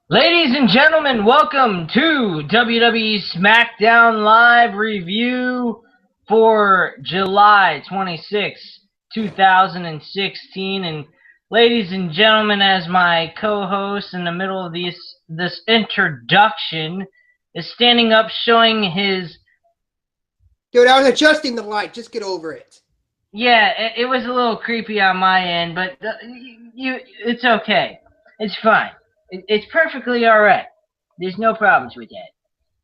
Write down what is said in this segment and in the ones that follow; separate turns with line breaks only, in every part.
Ladies and gentlemen, welcome to WWE Smackdown Live Review for July 26, 2016. And ladies and gentlemen, as my co-host in the middle of this introduction is standing up showing his...
Dude, I was adjusting the light. Just get over it.
Yeah, it was a little creepy on my end, but it's okay. It's fine. It's perfectly alright. There's no problems with that.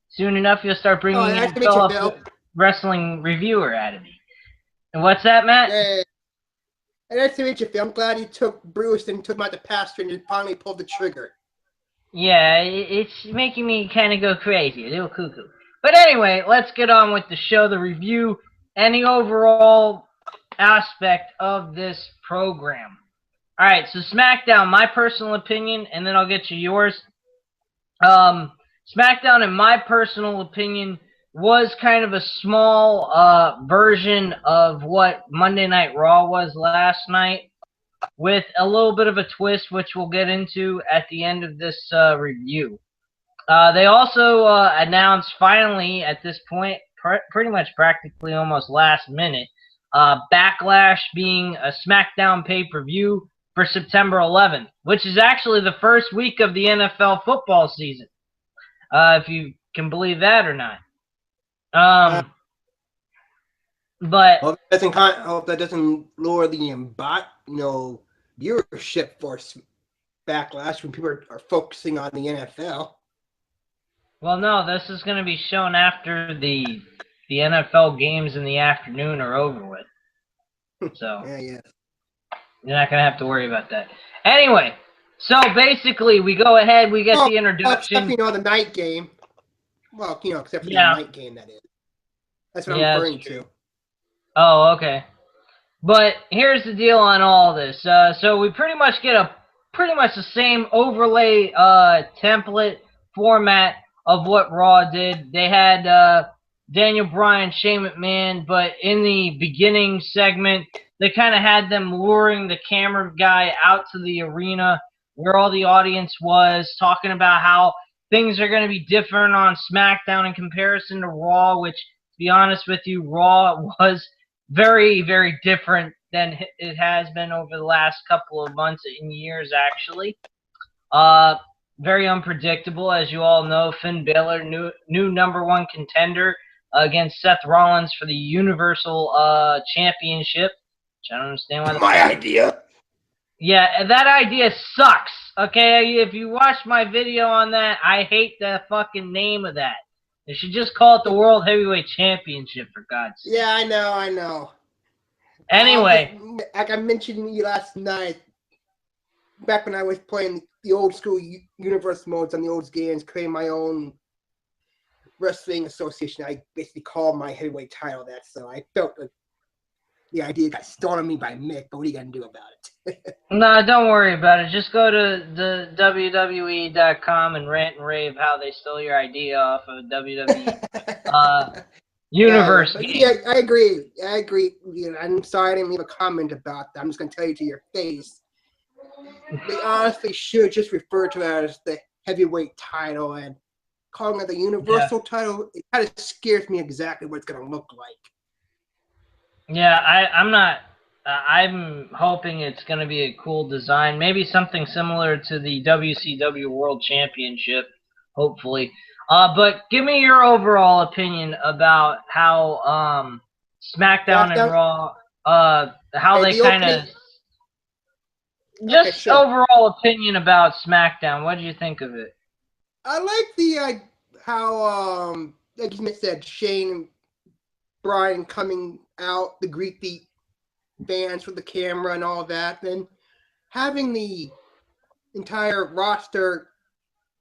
Soon enough, you'll start
Oh,
bringing
nice
in
to meet you,
Philip,
Bill.
wrestling reviewer, out of me. And what's that, Matt?
Hey, nice to meet you, Phil. I'm glad you took Bruce and took him out the pasture and you finally pulled the trigger.
Yeah, it's making me kind of go crazy, a little cuckoo. But anyway, let's get on with the show, the review, and the overall aspect of this program. All right, so SmackDown, my personal opinion, and then I'll get you yours. SmackDown, in my personal opinion, was kind of a small version of what Monday Night Raw was last night, with a little bit of a twist, which we'll get into at the end of this review. They also announced finally at this point, pretty much practically almost last minute, Backlash being a SmackDown pay-per-view for September 11th, which is actually the first week of the NFL football season, if you can believe that or not. But
hope that doesn't lower the viewership for Backlash when people are focusing on the NFL.
well, no, this is going to be shown after the NFL games in the afternoon are over with. So
yeah.
You're not going to have to worry about that. Anyway, so basically we go ahead, we get the introduction.
Except, the night game. Well, except for the night game, that is. That's what I'm referring to.
Oh, okay. But here's the deal on all this. So we pretty much get the same overlay template format of what Raw did. They had Daniel Bryan, Shane McMahon, but in the beginning segment, they kind of had them luring the camera guy out to the arena where all the audience was, talking about how things are going to be different on SmackDown in comparison to Raw, which, to be honest with you, Raw was very, very different than it has been over the last couple of months and years, actually. Very unpredictable, as you all know. Finn Balor, new number one contender against Seth Rollins for the Universal Championship. Which I don't understand why.
My idea.
Yeah, that idea sucks. Okay, if you watch my video on that, I hate the fucking name of that. They should just call it the World Heavyweight Championship, for God's sake.
Yeah, I know.
Anyway.
Like I mentioned to you last night, back when I was playing the old school universe modes on the old games, creating my own wrestling association, I basically called my heavyweight title that, so I felt like the idea got stolen on me by Mick, but what are you going to do about it?
No, don't worry about it. Just go to the WWE.com and rant and rave how they stole your idea off of WWE Universe.
Yeah, I agree. I'm sorry I didn't leave a comment about that. I'm just going to tell you to your face. They honestly should just refer to it as the heavyweight title, and calling it the Universal title, it kind of scares me exactly what it's going to look like.
Yeah, I'm hoping it's going to be a cool design. Maybe something similar to the WCW World Championship, hopefully. But give me your overall opinion about how SmackDown and Raw, how they kind of... Just overall opinion about SmackDown. What do you think of it?
I like how, like you said, Shane and Bryan coming out to greet the fans with the camera and all that, then having the entire roster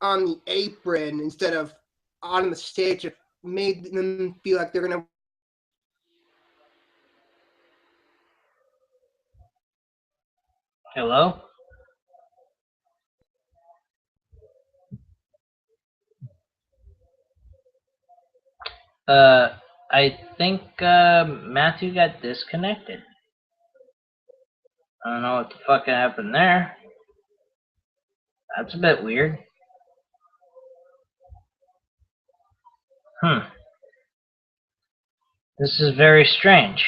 on the apron instead of on the stage, it made them feel like they're gonna...
Hello? I think Matthew got disconnected. I don't know what the fuck happened there. That's a bit weird. Hmm. This is very strange.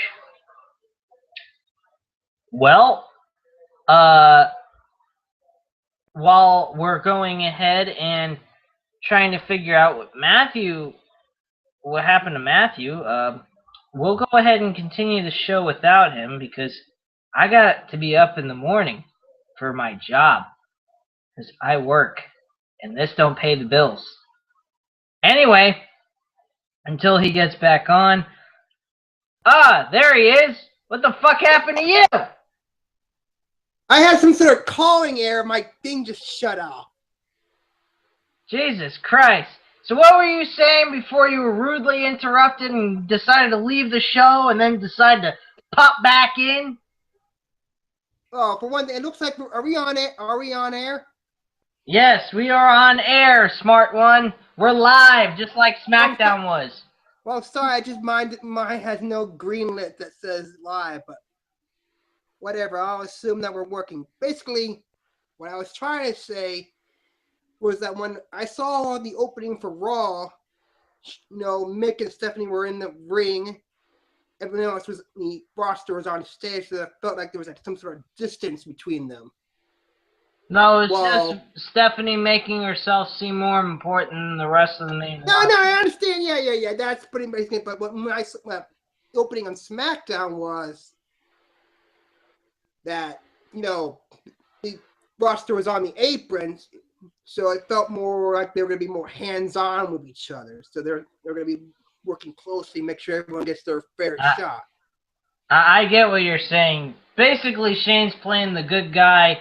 Well, uh, while we're going ahead and trying to figure out what happened to Matthew, we'll go ahead and continue the show without him because I got to be up in the morning for my job because I work and this don't pay the bills. Anyway, until he gets back on. Ah, there he is. What the fuck happened to you?
I had some sort of calling error. My thing just shut off.
Jesus Christ. So what were you saying before you were rudely interrupted and decided to leave the show and then decided to pop back in?
Oh, for one thing, it looks like are we on air? Are we on air?
Yes, we are on air, smart one. We're live, just like Smackdown was.
Well, sorry, I just mine has no green lit that says live, but whatever. I'll assume that we're working. Basically, what I was trying to say was that when I saw the opening for Raw, Mick and Stephanie were in the ring. Everyone else was the roster was on stage, so I felt like there was some sort of distance between them.
No, it's just Stephanie making herself seem more important than the rest of the main roster.
No, I understand. Yeah. That's pretty basic. But what my opening on SmackDown was that the roster was on the aprons, so it felt more like they were going to be more hands-on with each other. So they're going to be working closely, make sure everyone gets their fair shot.
I get what you're saying. Basically, Shane's playing the good guy,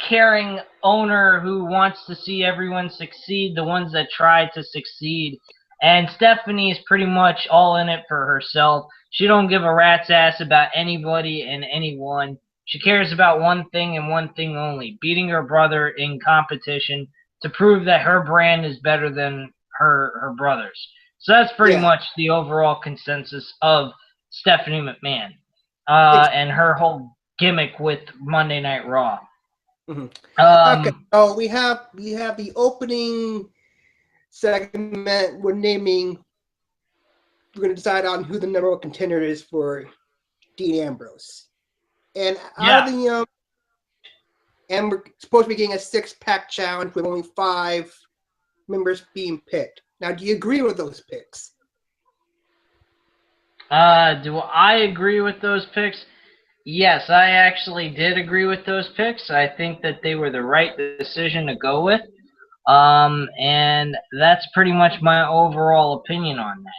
caring owner who wants to see everyone succeed, the ones that try to succeed. And Stephanie is pretty much all in it for herself. She don't give a rat's ass about anybody and anyone. She cares about one thing and one thing only, beating her brother in competition to prove that her brand is better than her brother's. So that's pretty much the overall consensus of Stephanie McMahon and her whole gimmick with Monday Night Raw.
Mm-hmm. Okay, so we have the opening segment. We're going to decide on who the number one contender is for Dean Ambrose. And out of the and we're supposed to be getting a 6-pack challenge with only 5 members being picked. Now, do you agree with those picks?
Do I agree with those picks? Yes, I actually did agree with those picks. I think that they were the right decision to go with. And that's pretty much my overall opinion on that.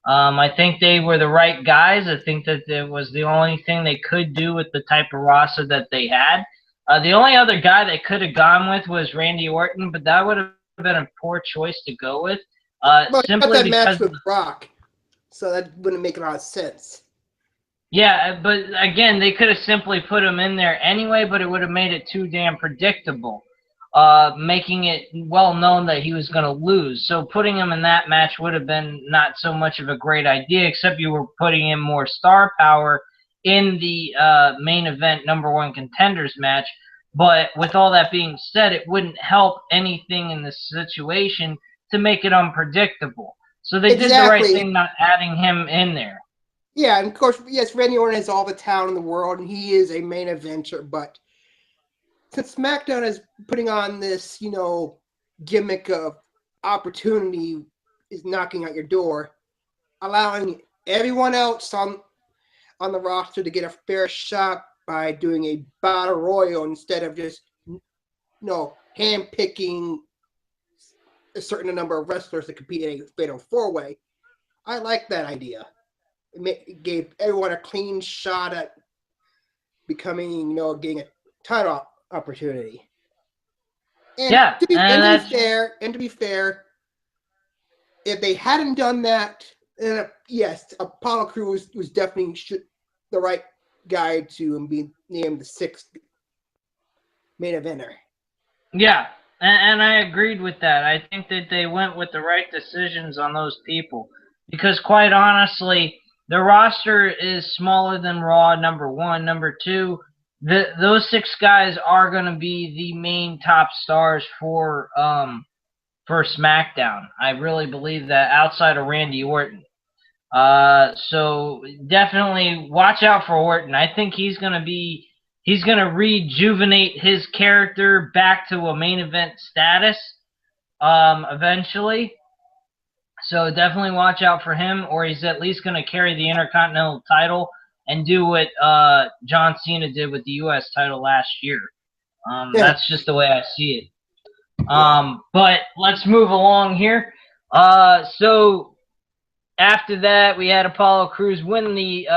I think they were the right guys. I think that it was the only thing they could do with the type of roster that they had. The only other guy they could have gone with was Randy Orton, but that would have been a poor choice to go with. Simply
that
because
match with Brock, so that wouldn't make a lot of sense.
Yeah, but again, they could have simply put him in there anyway, but it would have made it too damn predictable, making it well known that he was going to lose. So putting him in that match would have been not so much of a great idea, except you were putting in more star power in the main event number one contenders match. But with all that being said, it wouldn't help anything in this situation to make it unpredictable. So they did the right thing not adding him in there.
Yeah, and of course, yes, Randy Orton has all the talent in the world, and he is a main eventer. But since SmackDown is putting on this, gimmick of opportunity is knocking at your door, allowing everyone else on the roster to get a fair shot by doing a battle royal instead of just, hand-picking a certain number of wrestlers to compete in a fatal 4-way. I like that idea. It gave everyone a clean shot at becoming, getting a title opportunity. And to be fair, if they hadn't done that, yes, Apollo Crews was definitely the right guy to be named the 6th main eventer.
Yeah, and I agreed with that. I think that they went with the right decisions on those people because, quite honestly, the roster is smaller than Raw, number one. Number two, those 6 guys are going to be the main top stars for for SmackDown. I really believe that outside of Randy Orton. So definitely watch out for Orton. I think he's gonna rejuvenate his character back to a main event status eventually. So definitely watch out for him, or he's at least gonna carry the Intercontinental title and do what John Cena did with the U.S. title last year. That's just the way I see it. But let's move along here. So after that, we had Apollo Crews win the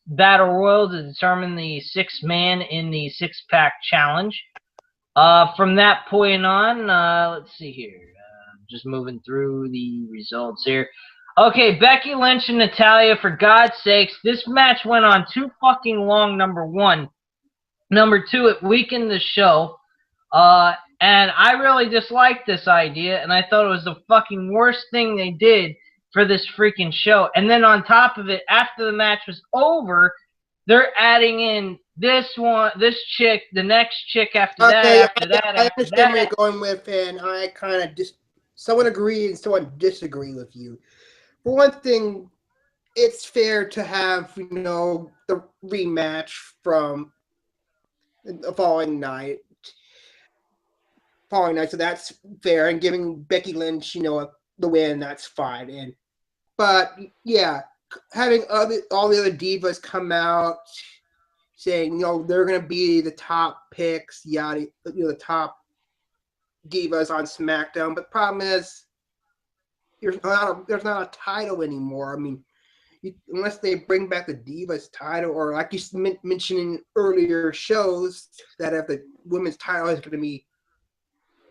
Battle Royal to determine the sixth man in the six-pack challenge. From that point on, let's see here. Just moving through the results here. Okay, Becky Lynch and Natalya, for God's sakes, this match went on too fucking long, number one. Number two, it weakened the show. And I really disliked this idea, and I thought it was the fucking worst thing they did for this freaking show. And then on top of it, after the match was over, they're adding in this chick, the next chick after that, after that,
I understand where you're going with, and I kind of someone agree and someone disagree with you. For one thing, it's fair to have, the rematch from the following night. So that's fair, and giving Becky Lynch, the win, that's fine. But yeah, having all the other divas come out saying, they're gonna be the top picks, the top divas on SmackDown. But the problem is, there's not a title anymore. I mean, unless they bring back the divas title, or like you mentioned in earlier shows, that if the women's title is going to be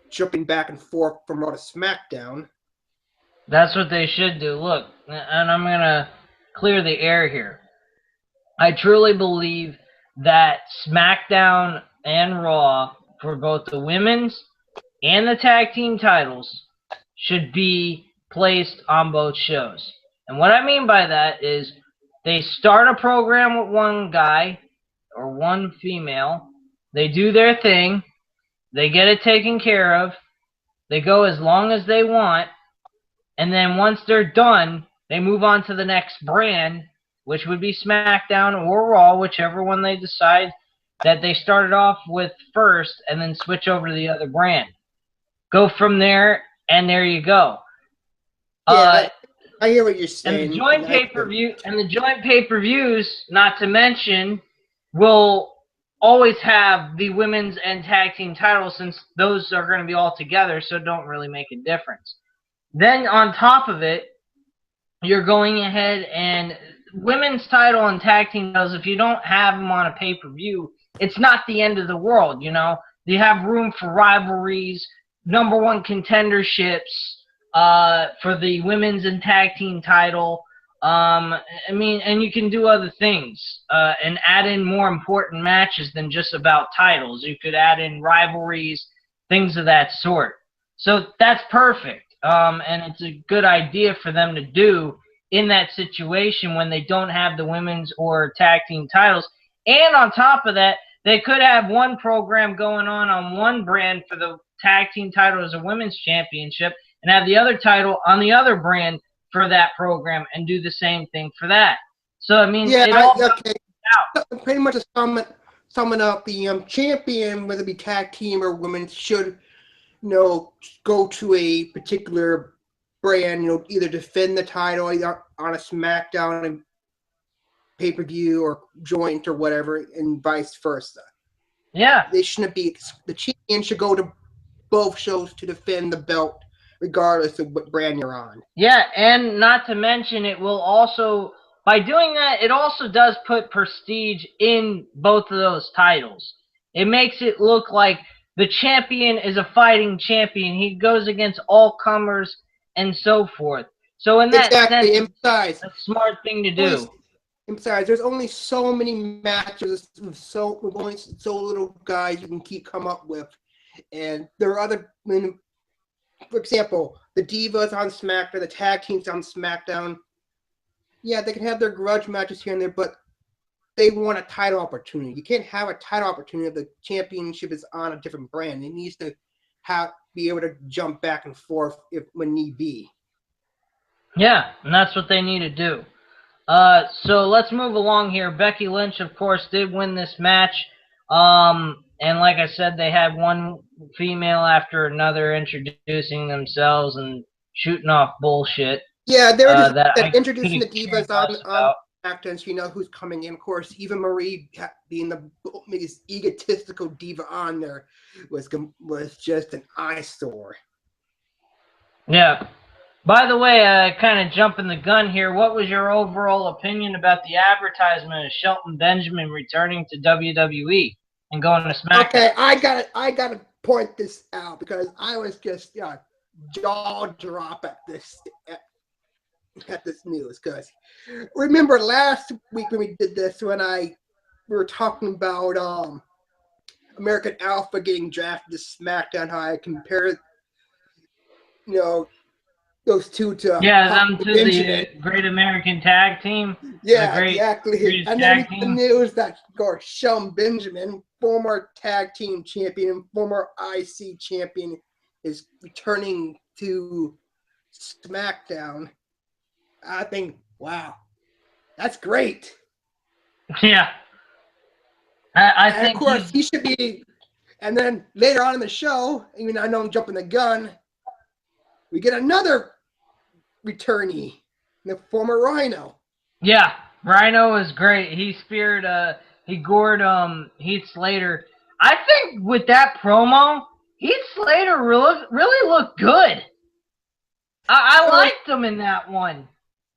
jumping back and forth from Raw to SmackDown.
That's what they should do. Look, and I'm going to clear the air here. I truly believe that SmackDown and Raw, for both the women's and the tag team titles, should be placed on both shows. And what I mean by that is they start a program with one guy or one female, they do their thing, they get it taken care of, they go as long as they want, and then once they're done, they move on to the next brand, which would be SmackDown or Raw, whichever one they decide that they started off with first, and then switch over to the other brand. Go from there, and there you go.
Yeah, I hear what you're saying.
And the joint pay-per-views, not to mention, will always have the women's and tag team titles, since those are going to be all together, so it don't really make a difference. Then on top of it, you're going ahead and women's title and tag team titles, if you don't have them on a pay-per-view, it's not the end of the world, You have room for rivalries, number one contenderships, for the women's and tag team title. And you can do other things and add in more important matches than just about titles. You could add in rivalries, things of that sort. So that's perfect. And it's a good idea for them to do in that situation when they don't have the women's or tag team titles. And on top of that, they could have one program going on one brand for the tag team title as a women's championship, and have the other title on the other brand for that program, and do the same thing for that. So I mean,
pretty much to summing up, the champion, whether it be tag team or women, should go to a particular brand, either defend the title either on a SmackDown and pay-per-view or joint or whatever, and vice versa.
Yeah,
they shouldn't be. The champion should go to both shows to defend the belt, regardless of what brand you're on.
Yeah, and not to mention, it will also, by doing that, it also does put prestige in both of those titles. It makes it look like the champion is a fighting champion. He goes against all comers and so forth. So in that sense, it's a smart thing to do.
Besides, there's only so many matches with only so little guys you can come up with. And there are other, for example, the Divas on SmackDown, the tag teams on SmackDown. Yeah, they can have their grudge matches here and there, but they want a title opportunity. You can't have a title opportunity if the championship is on a different brand. It needs to be able to jump back and forth when need be.
Yeah, and that's what they need to do. So let's move along here. Becky Lynch, of course, did win this match. And like I said, they had one female after another introducing themselves and shooting off bullshit.
Yeah, they were just
that I
introducing the
couldn't care
divas
less
on
about.
SmackDown, so you know who's coming in. Of course, Eva Marie being the biggest egotistical diva on there was just an eyesore.
Yeah. By the way, kind of jumping the gun here, what was your overall opinion about the advertisement of Shelton Benjamin returning to WWE and going to SmackDown?
Okay, I gotta point this out because I was just jaw drop at this news. Because remember last week when we did this, when we were talking about American Alpha getting drafted to SmackDown, how I compared those two to
them to
Benjamin.
the Great American Tag Team.
Yeah,
the
exactly. And then we the news that Shelton Benjamin, former tag team champion, former IC champion, is returning to SmackDown. I think, wow, that's great.
Yeah. I think
of course, he should be. And then later on in the show, even though I know I'm jumping the gun, we get another returnee, the former Rhino.
Yeah, Rhino is great. He speared, he gored Heath Slater. I think with that promo, Heath Slater really looked good. I liked him in that one.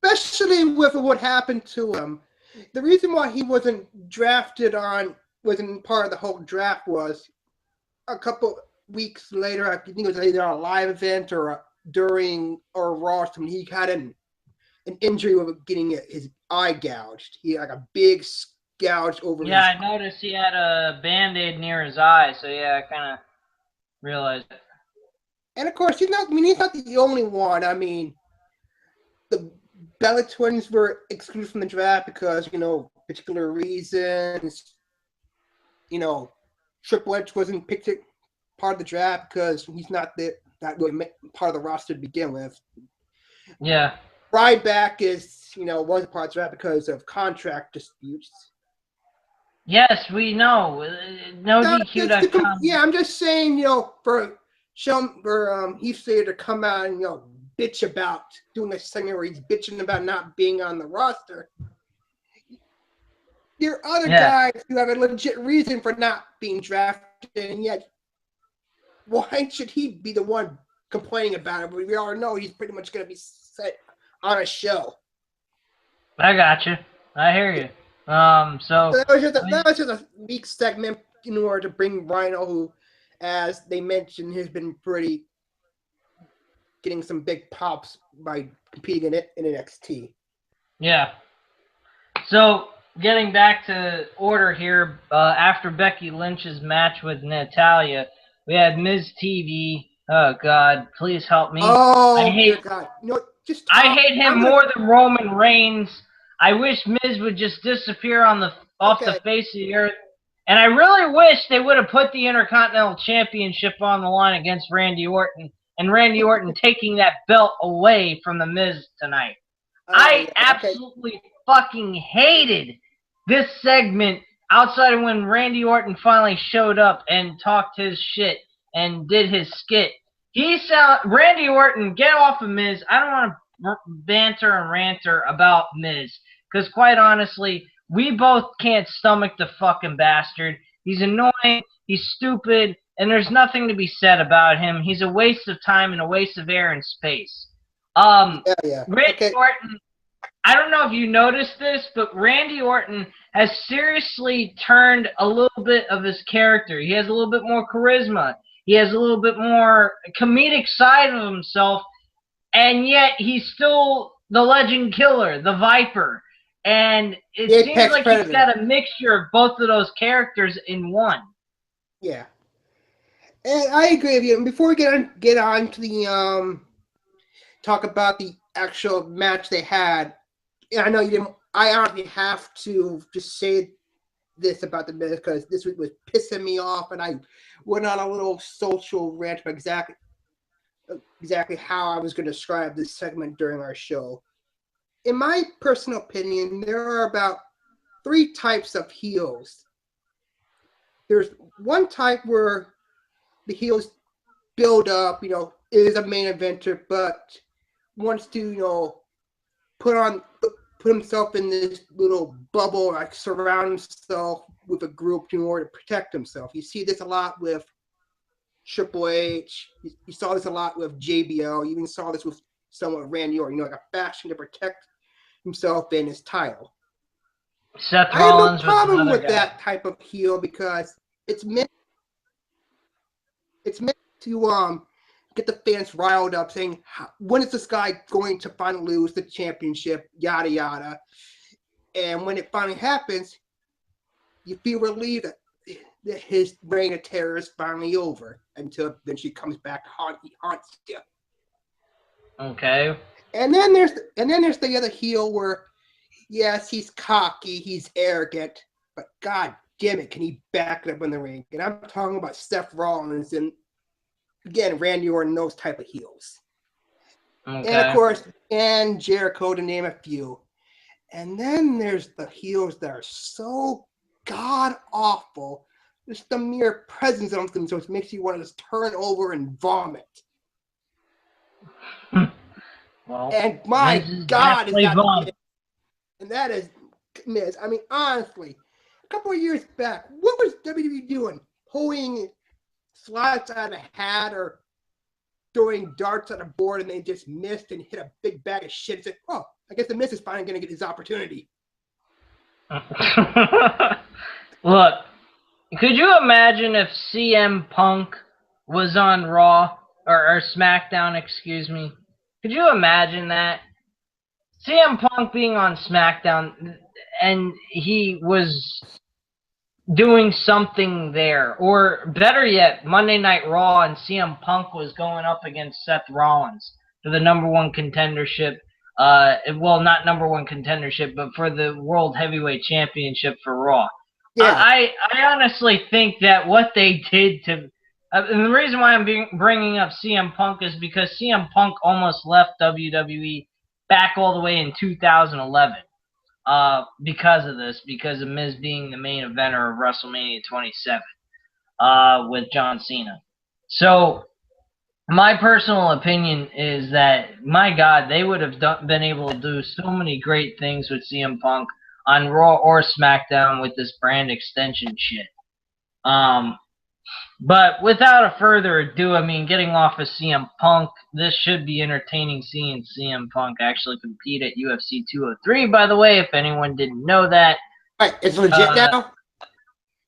Especially with what happened to him. The reason why he wasn't part of the whole draft was a couple weeks later, I think it was either a live event or during or Raw, he had an injury with getting his eye gouged. He had a big gouge over
his eye. I noticed he had a Band-Aid near his eye, so yeah, I kind of realized it.
And of course, he's not the only one. I mean, the Bella Twins were excluded from the draft because, particular reasons. Triple H wasn't picked part of the draft because he's not that really part of the roster to begin with.
Yeah.
Ryback wasn't part of the draft because of contract disputes.
Yes, we know. No DQ.com.
Yeah, I'm just saying, for Heath Slater to come out and bitch about doing a segment where he's bitching about not being on the roster. There are other guys who have a legit reason for not being drafted, and yet why should he be the one complaining about it? We all know he's pretty much going to be set on a show.
I got you. I hear you. So
that was just a weak segment in order to bring Rhino, who, as they mentioned, has been getting some big pops by competing in NXT.
Yeah. So getting back to order here, after Becky Lynch's match with Natalya, we had Miz TV. Oh God, please help me!
Oh dear God!
I hate him more than Roman Reigns. I wish Miz would just disappear off the face of the earth. And I really wish they would have put the Intercontinental Championship on the line against Randy Orton, and Randy Orton taking that belt away from the Miz tonight. I absolutely fucking hated this segment outside of when Randy Orton finally showed up and talked his shit and did his skit. Randy Orton, get off of Miz. I don't want to banter and ranter about Miz, because quite honestly, we both can't stomach the fucking bastard. He's annoying, he's stupid, and there's nothing to be said about him. He's a waste of time and a waste of air and space. Randy Orton, I don't know if you noticed this, but Randy Orton has seriously turned a little bit of his character. He has a little bit more charisma. He has a little bit more comedic side of himself, and yet he's still the Legend Killer, the Viper. And it seems like he's got a mixture of both of those characters in one.
Yeah. And I agree with you. And before we get on to the talk about the actual match they had, I know you didn't. I honestly have to just say this about the Miz because this week was pissing me off, and I went on a little social rant about exactly how I was going to describe this segment during our show. In my personal opinion, there are about 3 types of heels. There's one type where the heels build up, is a main eventer, but wants to, put himself in this little bubble, like surround himself with a group in order to protect himself. You see this a lot with Triple H. You saw this a lot with JBL. You even saw this with someone Randy Orton, like a fashion to protect himself and his title.
Seth
I have no
Rollins
problem with
guy.
that type of heel because it's meant to get the fans riled up, saying, when is this guy going to finally lose the championship, yada yada. And when it finally happens, you feel relieved that his reign of terror is finally over until then she comes back haunts you.
Okay.
And then there's the other heel where, yes, he's cocky, he's arrogant, but god damn it, can he back it up in the ring? And I'm talking about Seth Rollins and, again, Randy Orton, those type of heels.
Okay.
And, of course, and Jericho, to name a few. And then there's the heels that are so god-awful. Just the mere presence of them, so it makes you want to just turn over and vomit.
Well,
and my God, is that
Miz.
And that is Miz. I mean, honestly, a couple of years back, what was WWE doing? Pulling slots out of a hat or throwing darts on a board and they just missed and hit a big bag of shit and said, oh, I guess the Miz is finally going to get his opportunity.
Look, could you imagine if CM Punk was on Raw or SmackDown, excuse me? Could you imagine that? CM Punk being on SmackDown and he was doing something there. Or better yet, Monday Night Raw and CM Punk was going up against Seth Rollins for the #1 contendership. Well, not #1 contendership, but for the World Heavyweight Championship for Raw. Yeah. I honestly think that what they did to... and the reason why I'm bringing up CM Punk is because CM Punk almost left WWE back all the way in 2011 because of this, because of Miz being the main eventer of WrestleMania 27 with John Cena. So my personal opinion is that, my God, they would have been able to do so many great things with CM Punk on Raw or SmackDown with this brand extension shit. But without a further ado, I mean, getting off of CM Punk, this should be entertaining seeing CM Punk actually compete at UFC 203, by the way, if anyone didn't know that.
Right, it's legit now?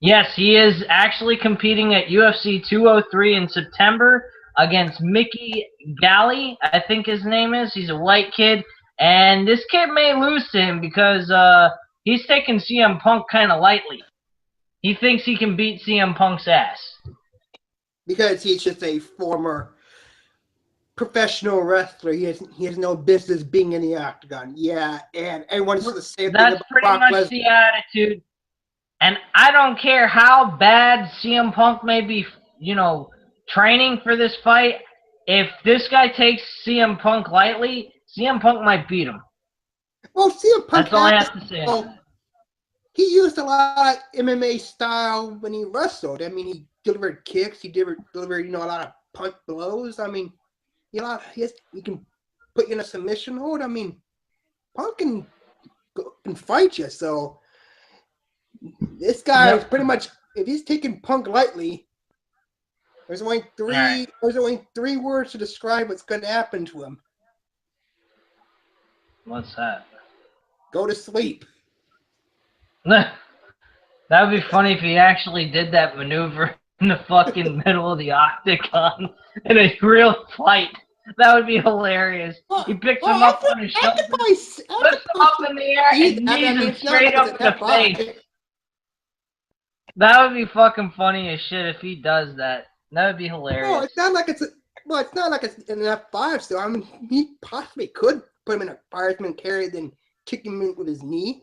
Yes, he is actually competing at UFC 203 in September against Mickey Galley, I think his name is. He's a white kid, and this kid may lose to him because he's taking CM Punk kind of lightly. He thinks he can beat CM Punk's ass.
Because he's just a former professional wrestler. He has no business being in the octagon. Yeah, and everyone's the same thing about
That's pretty much the attitude. And I don't care how bad CM Punk may be, training for this fight. If this guy takes CM Punk lightly, CM Punk might beat him.
Well, CM Punk,
that's all I have to say.
He used a lot of MMA style when he wrestled. I mean, he delivered kicks. He delivered a lot of punch blows. I mean, he can put you in a submission hold. I mean, Punk can fight you. So this guy is pretty much, if he's taking Punk lightly, there's only three words to describe what's going to happen to him.
What's that?
Go to sleep.
That would be funny if he actually did that maneuver in the fucking middle of the octagon in a real fight. That would be hilarious. He picks him up on his shoulder, puts him up in the air, and knees him straight up in the face. That would be fucking funny as shit if he does that. That would be hilarious.
Well, it's not like it's an F5 still. I mean, he possibly could put him in a fireman carry, then kick him in with his knee.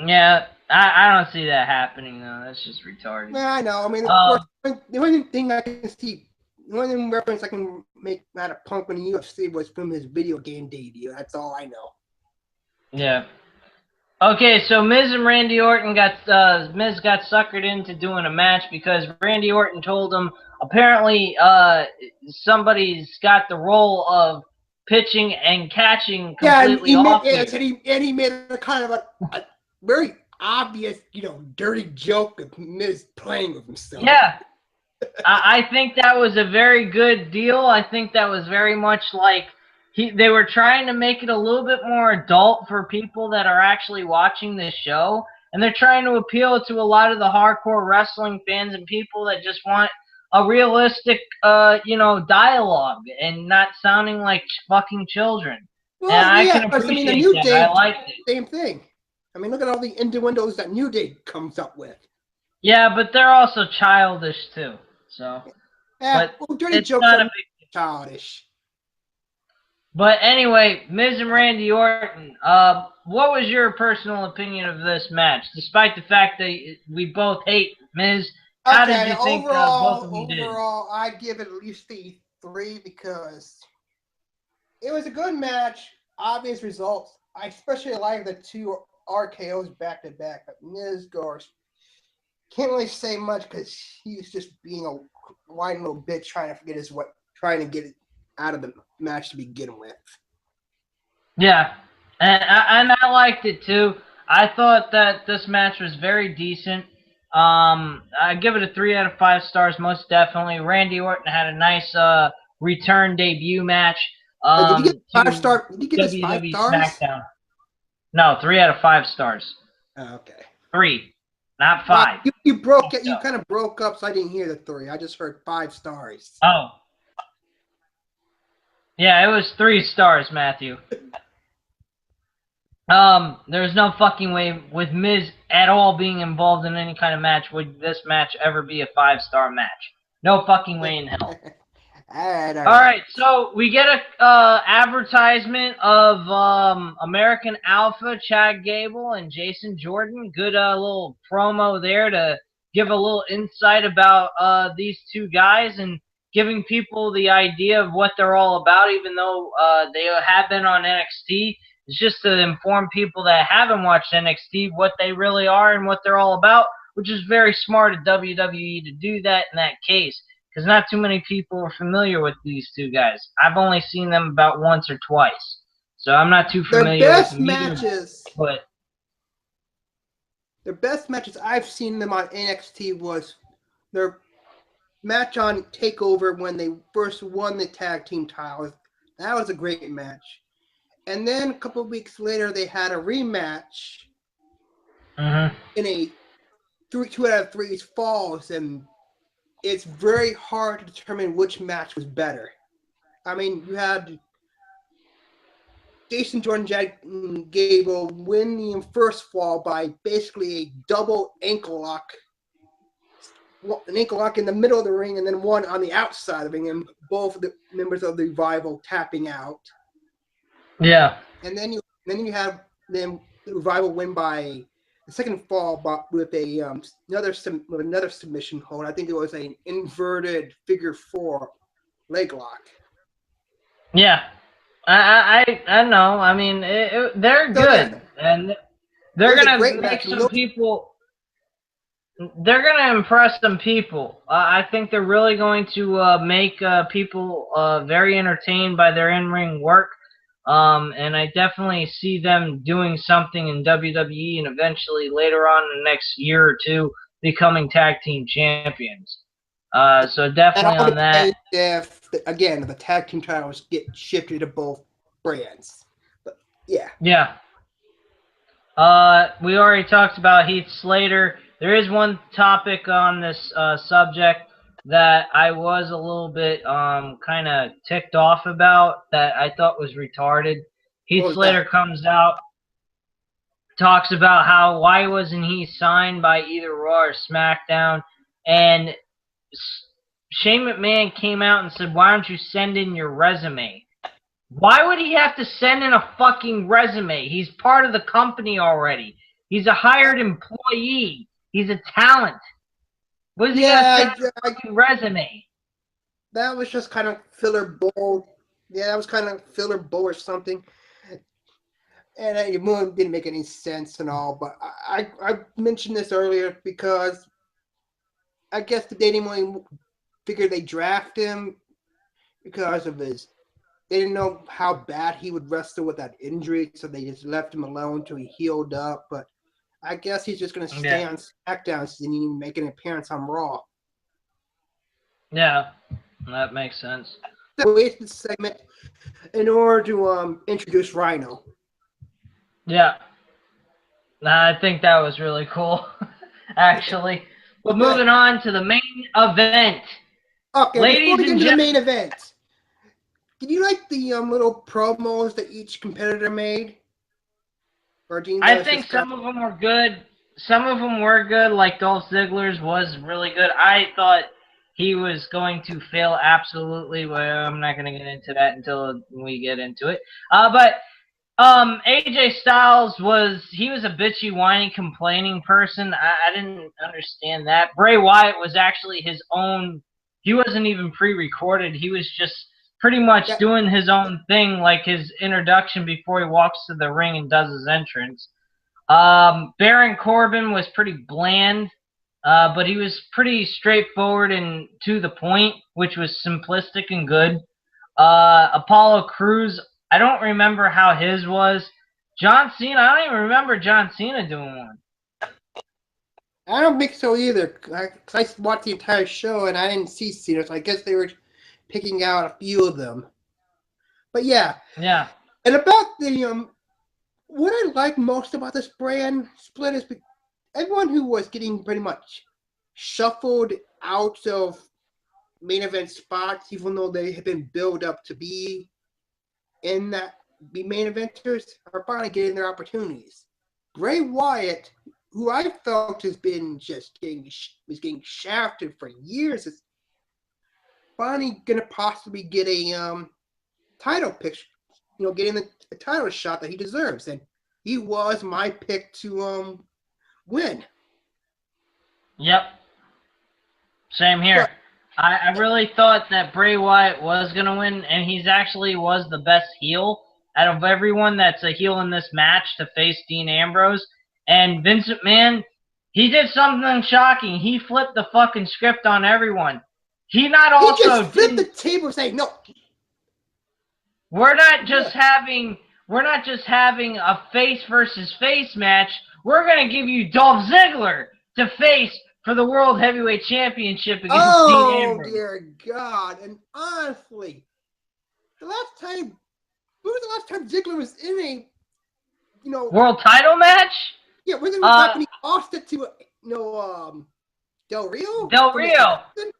Yeah, I don't see that happening though. That's just retarded.
Yeah, I know. I mean, of course,
Um,
the only thing I can see, the only reference I can make out of Punk when the UFC was from his video game debut. That's all I know.
yeah. Okay, so Miz and Randy Orton Miz got suckered into doing a match because Randy Orton told him apparently somebody's got the role of pitching and catching
Yeah, and
completely off here.
he made a kind of a very obvious, dirty joke of Miz playing with himself.
Yeah, I think that was a very good deal. I think that was very much like they were trying to make it a little bit more adult for people that are actually watching this show, and they're trying to appeal to a lot of the hardcore wrestling fans and people that just want a realistic, dialogue and not sounding like fucking children. And
Well,
I
yeah,
can
because I mean, the
appreciate
New
that.
Day,
I liked it.
same thing. I mean, look at all the innuendos that New Day comes up with.
Yeah, but they're also childish too. So,
Yeah,
but
well, dirty
it's
jokes
not a
are
big.
childish.
But anyway, Miz and Randy Orton, what was your personal opinion of this match? Despite the fact that we both hate Miz, how did
Okay,
you think both of them did?
overall, I give it at least the 3 because it was a good match. Obvious results. I especially like the 2 RKO's back to back. But Miz Gorsh can't really say much because he's just being a whiny little bitch trying to get it out of the match to begin with.
Yeah, and I liked it too. I thought that this match was very decent. I give it a 3 out of 5 stars, most definitely. Randy Orton had a nice return debut match
Did you get 5
to
star? Did you give this 5
WWE
stars?
SmackDown. No, 3 out of 5 stars.
Oh, okay.
3, not 5.
You broke it. You kind of broke up, so I didn't hear the 3. I just heard 5 stars.
Oh. Yeah, it was 3 stars, Matthew. There's no fucking way with Miz at all being involved in any kind of match would this match ever be a 5-star match. No fucking way in hell.
all
Alright, so we get a advertisement of American Alpha, Chad Gable, and Jason Jordan. Good little promo there to give a little insight about these two guys and giving people the idea of what they're all about, even though they have been on NXT. It's just to inform people that haven't watched NXT what they really are and what they're all about, which is very smart of WWE to do that in that case, because not too many people are familiar with these two guys. I've only seen them about once or twice, so I'm not too familiar with them either. But
their best matches I've seen them on NXT was their match on TakeOver when they first won the tag team titles. That was a great match. And then a couple of weeks later, they had a rematch in a 2 out of 3 falls, and it's very hard to determine which match was better. I mean, you had Jason Jordan Gable win the first fall by basically a double ankle lock. An ankle lock in the middle of the ring, and then one on the outside of the ring, and both of the members of the Revival tapping out.
Yeah.
And then you have them the Revival win by the second fall, but with a another submission hold. I think it was an inverted figure 4 leg lock.
Yeah, I know. I mean, they're good, and they're gonna make some people. They're gonna impress some people. I think they're really going to make people very entertained by their in-ring work. And I definitely see them doing something in WWE and eventually later on in the next year or two becoming tag team champions. So definitely on that.
If again the tag team titles get shifted to both brands, but yeah.
Yeah. We already talked about Heath Slater. There is one topic on this subject that I was a little bit kind of ticked off about that I thought was retarded. Heath Slater comes out, talks about how why wasn't he signed by either Raw or SmackDown, and Shane McMahon came out and said, why don't you send in your resume? Why would he have to send in a fucking resume? He's part of the company already. He's a hired employee. He's a talent. What is he gonna say
Yeah,
on his fucking resume?
that was just kind of filler bull. Yeah, that was kind of filler bull or something. And it didn't make any sense and all. But I mentioned this earlier because I guess they didn't really figure they draft him because of his. They didn't know how bad he would wrestle with that injury, so they just left him alone until he healed up. But I guess he's just going to stay
Yeah.
on SmackDown so he didn't even make an appearance on Raw.
Yeah, that makes sense.
Waste this segment in order to introduce Rhino.
Yeah. I think that was really cool, actually. But moving on to the main event.
Okay, before
Ladies
we get
and
into the
gentlemen,
main event, did you like the little promos that each competitor made? Or do you
I
notice
think
this guy?
some of them were good. Some of them were good, like Dolph Ziggler's was really good. I thought he was going to fail absolutely. Well, I'm not going to get into that until we get into it. But AJ Styles he was a bitchy, whiny, complaining person. I didn't understand that. Bray Wyatt was actually his own. He wasn't even pre-recorded. He was just pretty much
Yeah,
doing his own thing, like his introduction before he walks to the ring and does his entrance. Baron Corbin was pretty bland, but he was pretty straightforward and to the point, which was simplistic and good. Apollo Crews, I don't remember how his was. John Cena, I don't even remember John Cena doing one.
I don't think so either. Cause I watched the entire show and I didn't see Cena, so I guess they were picking out a few of them. But yeah,
Yeah,
and about the what I like most about this brand split is everyone who was getting pretty much shuffled out of main event spots, even though they had been built up to be in that be main eventers, are finally getting their opportunities. Bray Wyatt, who I felt has been just getting shafted for years, is finally gonna possibly get a title picture, getting the title shot that he deserves, and he was my pick to win.
yep, same here.
But
I really thought that Bray Wyatt was going to win, and he's actually was the best heel out of everyone that's a heel in this match to face Dean Ambrose. And Vince McMahon, he did something shocking. He flipped the fucking script on everyone. He not
he just
also
flipped the
didn't
table, saying, "No,
We're not
yeah,
just having a face versus face match. We're gonna give you Dolph Ziggler to face for the World Heavyweight Championship against Dean
oh
Ambrose.
dear God!" And honestly, the last time, when was the last time Ziggler was in a, you know,
World title match?
yeah, wasn't it back
Uh,
when he lost it to, Del Rio
Del
for Mr.
Rio.
Clinton?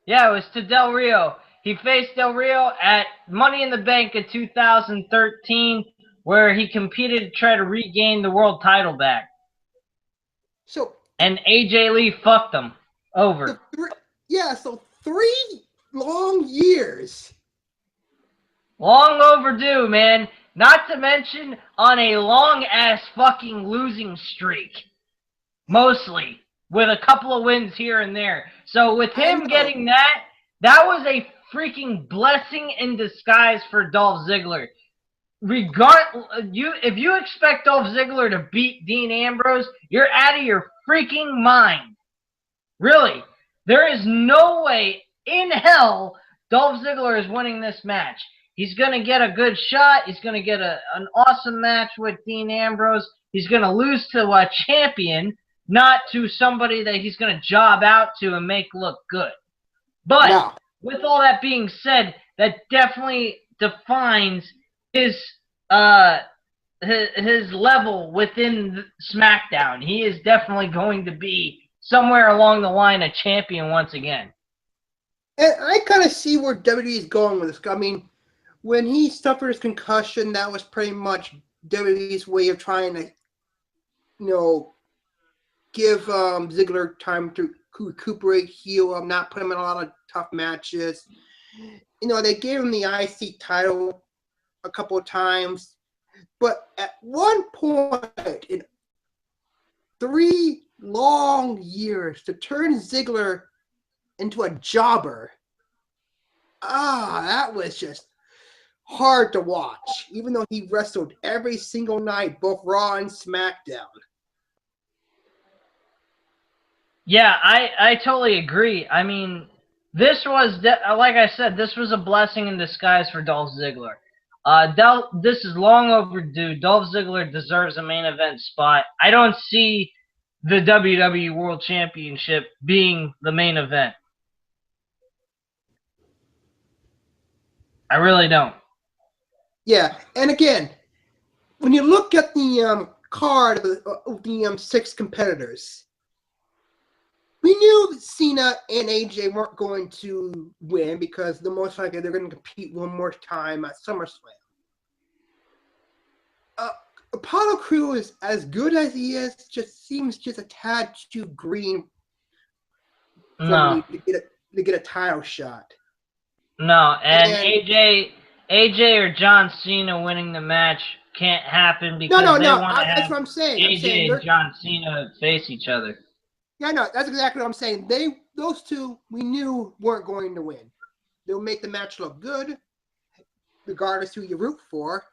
Yeah, it was to Del Rio. He faced Del Rio at Money in the Bank in 2013, where he competed to try to regain the world title back.
So,
And AJ Lee fucked him over.
so 3 long years.
Long overdue, man. Not to mention on a long-ass fucking losing streak. Mostly. With a couple of wins here and there. So with
I
him
know.
getting that, that was a freaking blessing in disguise for Dolph Ziggler. If you expect Dolph Ziggler to beat Dean Ambrose, you're out of your freaking mind. Really. There is no way in hell Dolph Ziggler is winning this match. He's going to get a good shot. He's going to get an awesome match with Dean Ambrose. He's going to lose to a champion, not to somebody that he's going to job out to and make look good. But
No.
with all that being said, that definitely defines his uh his level within SmackDown. He is definitely going to be somewhere along the line a champion once again.
And I kind of see where WWE is going with this. I mean, when he suffered his concussion, that was pretty much WWE's way of trying to, give Ziggler time to recuperate, heal him, not put him in a lot of tough matches. They gave him the IC title a couple of times, but at one point in 3 long years to turn Ziggler into a jobber. That was just hard to watch, even though he wrestled every single night, both Raw and SmackDown.
Yeah, I totally agree. I mean, this was, like I said, this was a blessing in disguise for Dolph Ziggler. This is long overdue. Dolph Ziggler deserves a main event spot. I don't see the WWE World Championship being the main event. I really don't.
Yeah, and again, when you look at the card of the 6 competitors, we knew Cena and AJ weren't going to win because the most likely they're going to compete one more time at SummerSlam. Apollo Crews, as good as he is, just seems just a tad too green for me to get a title shot.
No, and AJ or John Cena winning the match can't happen because they want to have
that's what I'm saying.
AJ and John Cena face each other.
Yeah, no, that's exactly what I'm saying. Those two we knew weren't going to win. They'll make the match look good, regardless who you root for.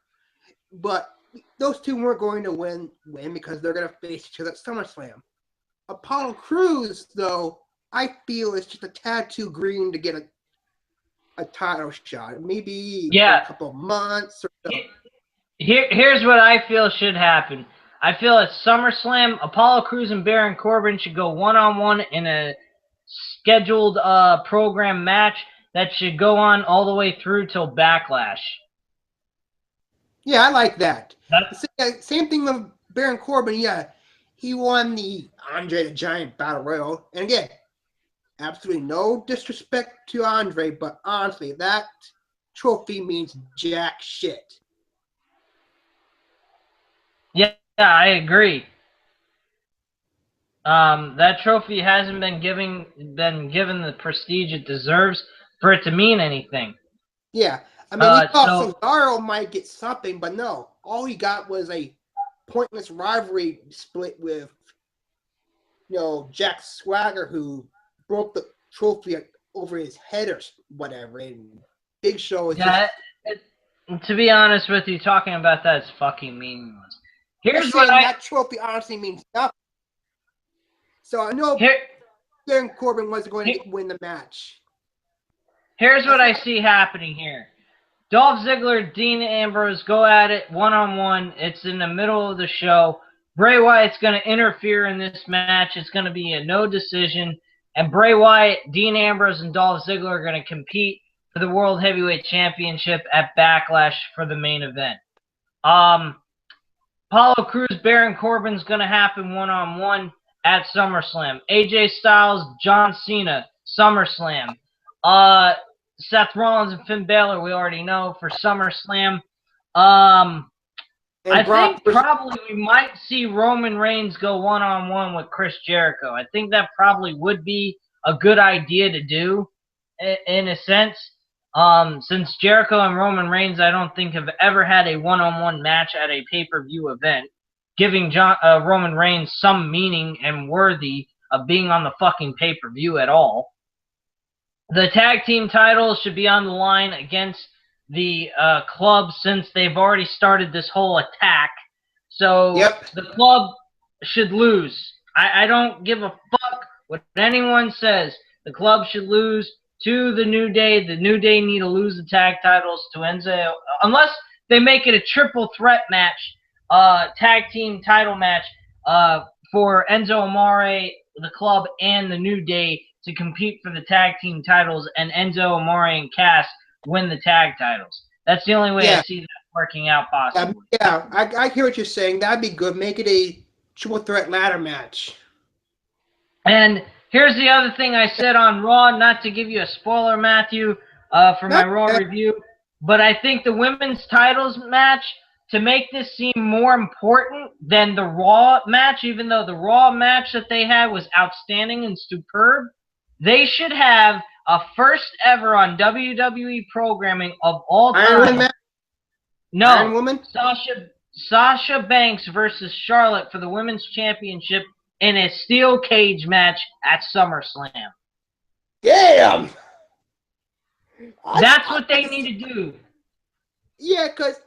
But those two weren't going to win because they're going to face each other at SummerSlam. Apollo Crews, though, I feel is just a tad too green to get a title shot. Maybe a couple of months or so.
Here's what I feel should happen. I feel at SummerSlam, Apollo Crews and Baron Corbin should go one-on-one in a scheduled program match that should go on all the way through till Backlash.
Yeah, I like that. Same thing with Baron Corbin. Yeah, he won the Andre the Giant Battle Royal. And again, absolutely no disrespect to Andre, but honestly, that trophy means jack shit.
Yeah, I agree. That trophy hasn't been given the prestige it deserves for it to mean anything.
Yeah, I mean, we thought Cesaro might get something, but no. All he got was a pointless rivalry split with, Jack Swagger, who broke the trophy over his head or whatever. And Big Show is
to be honest with you, talking about that is fucking meaningless.
That trophy honestly means nothing. So I know Baron Corbin wasn't going to win the match.
Here's what I see happening here. Dolph Ziggler, Dean Ambrose go at it one-on-one. It's in the middle of the show. Bray Wyatt's going to interfere in this match. It's going to be a no decision. And Bray Wyatt, Dean Ambrose, and Dolph Ziggler are going to compete for the World Heavyweight Championship at Backlash for the main event. Apollo Crews, Baron Corbin's going to happen one-on-one at SummerSlam. AJ Styles, John Cena, SummerSlam. Seth Rollins and Finn Balor, we already know, for SummerSlam. I think probably we might see Roman Reigns go one-on-one with Chris Jericho. I think that probably would be a good idea to do, in a sense. Since Jericho and Roman Reigns, I don't think have ever had a one-on-one match at a pay-per-view event, giving Roman Reigns some meaning and worthy of being on the fucking pay-per-view at all. The tag team titles should be on the line against the club since they've already started this whole attack. So the club should lose. I don't give a fuck what anyone says. The club should lose to the New Day. The New Day need to lose the tag titles to Enzo. Unless they make it a triple threat match, tag team title match for Enzo Amore, the club, and the New Day to compete for the tag team titles, and Enzo Amore and Cass win the tag titles. That's the only way I see that working out possibly.
Yeah, I hear what you're saying. That'd be good. Make it a triple threat ladder match.
And here's the other thing I said on Raw, not to give you a spoiler, Matthew, for my Raw review, but I think the women's titles match, to make this seem more important than the Raw match, even though the Raw match that they had was outstanding and superb, they should have a first ever on WWE programming of all time.
Iron Woman?
No,
Iron Woman?
Sasha Banks versus Charlotte for the Women's Championship in a steel cage match at SummerSlam.
Damn!
That's what they need to do.
Yeah, because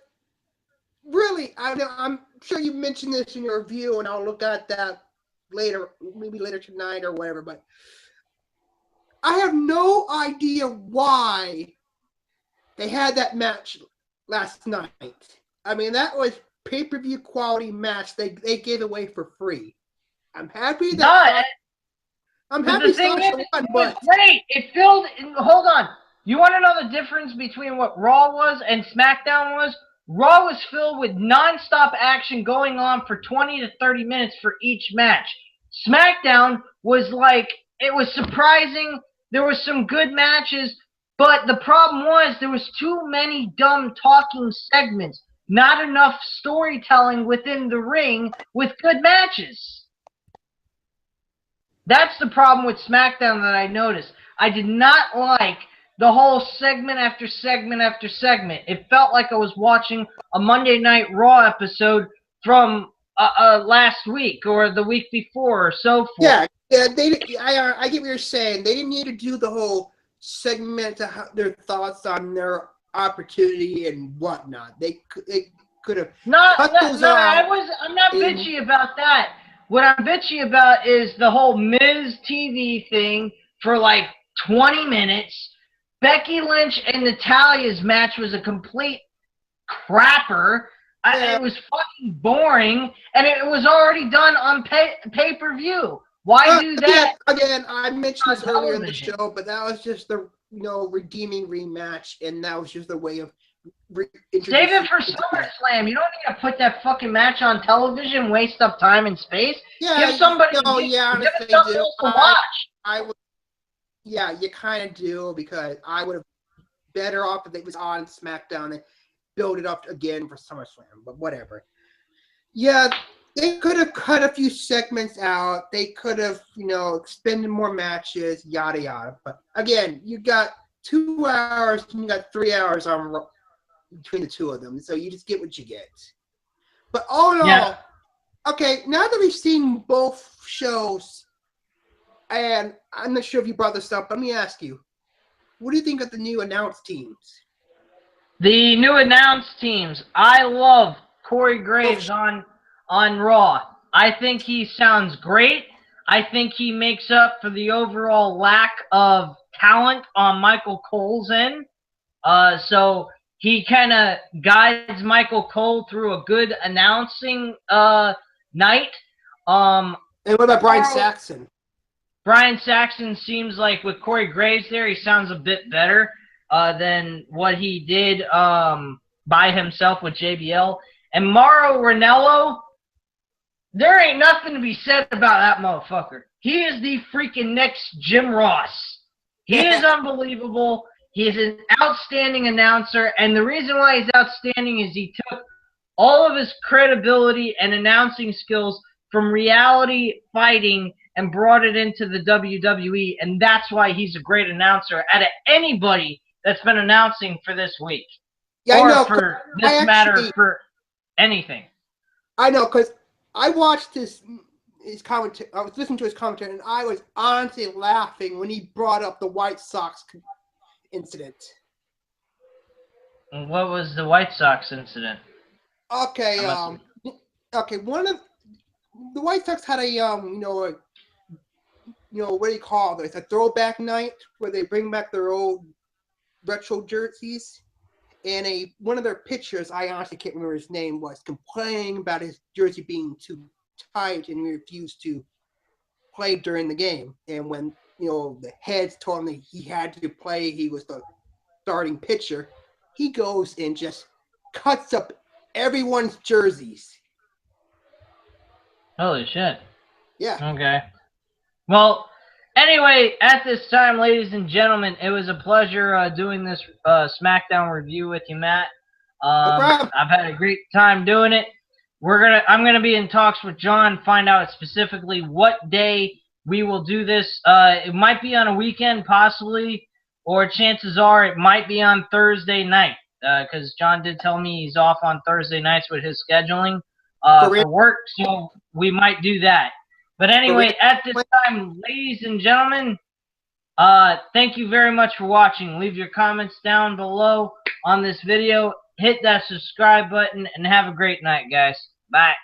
really, I'm sure you mentioned this in your review, and I'll look at that later, maybe later tonight or whatever, but I have no idea why they had that match last night. I mean, that was pay-per-view quality match they gave away for free. I'm happy that I'm happy Sasha won, but
great. It filled. Hold on. You want to know the difference between what Raw was and SmackDown was? Raw was filled with non-stop action going on for 20 to 30 minutes for each match. SmackDown was like, it was surprising. There was some good matches, but the problem was there was too many dumb talking segments. Not enough storytelling within the ring with good matches. That's the problem with SmackDown that I noticed. I did not like the whole segment after segment after segment. It felt like I was watching a Monday Night Raw episode from last week or the week before or so forth.
Yeah. I get what you're saying. They didn't need to do the whole segment to have their thoughts on their opportunity and whatnot. They could have cut those out.
I'm not bitchy about that. What I'm bitchy about is the whole Miz TV thing for like 20 minutes. Becky Lynch and Natalia's match was a complete crapper. It was fucking boring, and it was already done on pay-per-view. Why do that?
Again, I mentioned this earlier in the show, but that was just the redeeming rematch, and that was just a way of
save it for SummerSlam. You don't need to put that fucking match on television, waste up time and space.
Yeah,
give somebody
honestly,
give something else to watch.
I would. Yeah, you kind of do, because I would have better off if it was on SmackDown and build it up again for SummerSlam, but whatever. Yeah, they could have cut a few segments out. They could have, expended more matches, yada, yada. But again, you got 2 hours and you got 3 hours on between the two of them, so you just get what you get. But all in all, okay, now that we've seen both shows, and I'm not sure if you brought this up, but let me ask you, what do you think of the new announced teams?
The new announced teams. I love Corey Graves on Raw. I think he sounds great. I think he makes up for the overall lack of talent on Michael Cole's end. So he kind of guides Michael Cole through a good announcing night.
And what about Brian Saxon?
Brian Saxon seems like with Corey Graves there, he sounds a bit better than what he did by himself with JBL. And Mauro Ranallo, there ain't nothing to be said about that motherfucker. He is the freaking next Jim Ross. He is unbelievable. He is an outstanding announcer, and the reason why he's outstanding is he took all of his credibility and announcing skills from reality fighting and brought it into the WWE, and that's why he's a great announcer out of anybody that's been announcing for this week.
Yeah,
or
I know.
For this matter, for anything.
I know, because I watched his commentary. I was listening to his commentary, and I was honestly laughing when he brought up the White Sox incident.
What was the White Sox incident?
Okay, one of the White Sox had a what do you call this? A throwback night where they bring back their old retro jerseys. And one of their pitchers, I honestly can't remember his name, was complaining about his jersey being too tight, and he refused to play during the game. And when the heads told him that he had to play, he was the starting pitcher, he goes and just cuts up everyone's jerseys.
Holy shit.
Yeah.
Okay. Well, anyway, at this time, ladies and gentlemen, it was a pleasure doing this SmackDown review with you, Matt.
No problem.
I've had a great time doing it. I'm gonna be in talks with John, find out specifically what day we will do this. It might be on a weekend, possibly, or chances are it might be on Thursday night. because John did tell me he's off on Thursday nights with his scheduling
For
for work, so we might do that. But anyway, at this time, ladies and gentlemen, thank you very much for watching. Leave your comments down below on this video. Hit that subscribe button, and have a great night, guys. Bye.